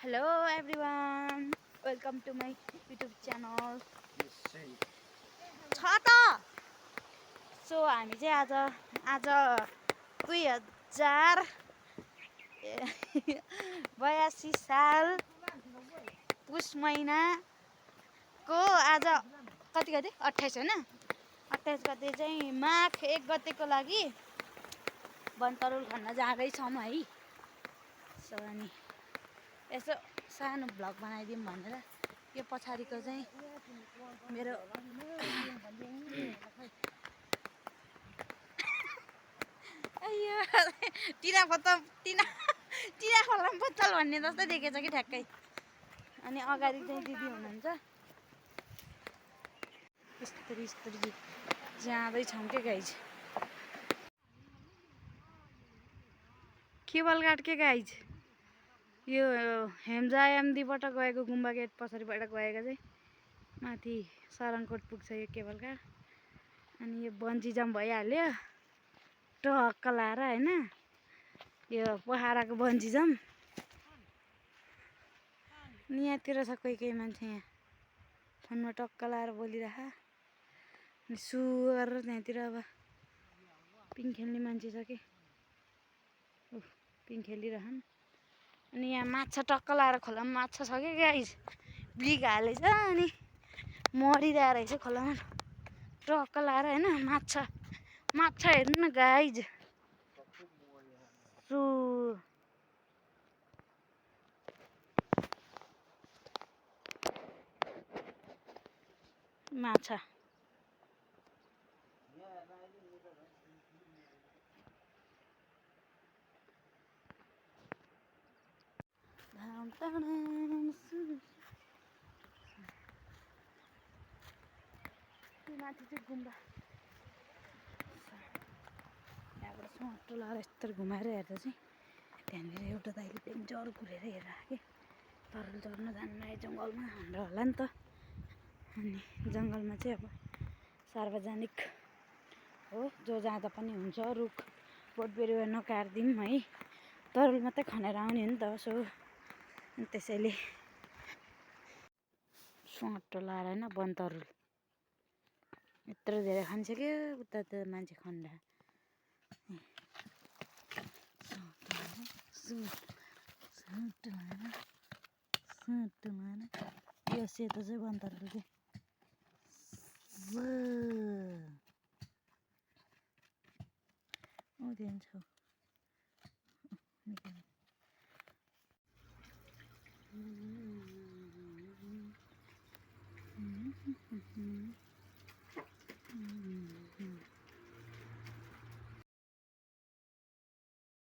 Hello everyone, welcome to my YouTube channel. छ त so हामी चाहिँ आज 2082 साल पुष महिनाको आज कति गते 28 हैन 28 गते चाहिँ माघ 1 गतेको लागि बनतरुल खन्न जाँदैछौँ है। सो अनि यसो सानो भ्लग बनाइदिउँ भनेर यो पछाडिको चाहिँ मेरो टिना खोला पत्तल भन्ने जस्तै देखेछ कि ठ्याक्कै। अनि अगाडि चाहिँ दिदी हुनुहुन्छ यस्तरी जाँदैछौँ के गाइज केबल काट के गाइज यो हेम्जायामदीबाट गएको गुम्बा गेट पछाडिबाट गएको चाहिँ माथि सरङकोट पुग्छ यो केबल काट। अनि यो बन्जी जम्प भइहाल्यो टक्क लाएर हैन यो पोखराको बन्जी जम्प। अनि यहाँतिर छ कोही मान्छे यहाँ फोनमा टक्क लाएर बोलिरह। अनि सुगर त्यहाँतिर अब पिङ खेल्ने मान्छे छ कि पिङ खेलिरहन्। अनि यहाँ माछा टक्क लाएर खोलामा माछा छ कि गाइज ब्लिक हालेछ अनि मरिरहेको रहेछ खोलामा टक्क लाएर हैन माछा हेर्नु न गाइज माछा माथि चाहिँ गुम्बा यहाँबाट सुहाटो लगाएर यस्तो घुमाएर हेर्दा चाहिँ त्यहाँनिर एउटा दाइले डेन्जर घुरेर हेरेर कि तरुल चढ्न जान्न जङ्गलमा हाम्रो होला नि त। अनि जङ्गलमा चाहिँ अब सार्वजनिक हो जो जाँदा पनि हुन्छ रुख बोट बिरुवा नकाट्दिउँ है तरुल मात्रै खनेर आउने हो नि त। सो त्यसैले सुहाटो लगाएर होइन बनतरुल यत्रो धेरै खान्छ कि उता त मान्छे खन्दा यो सेतो चाहिँ बनतरुल के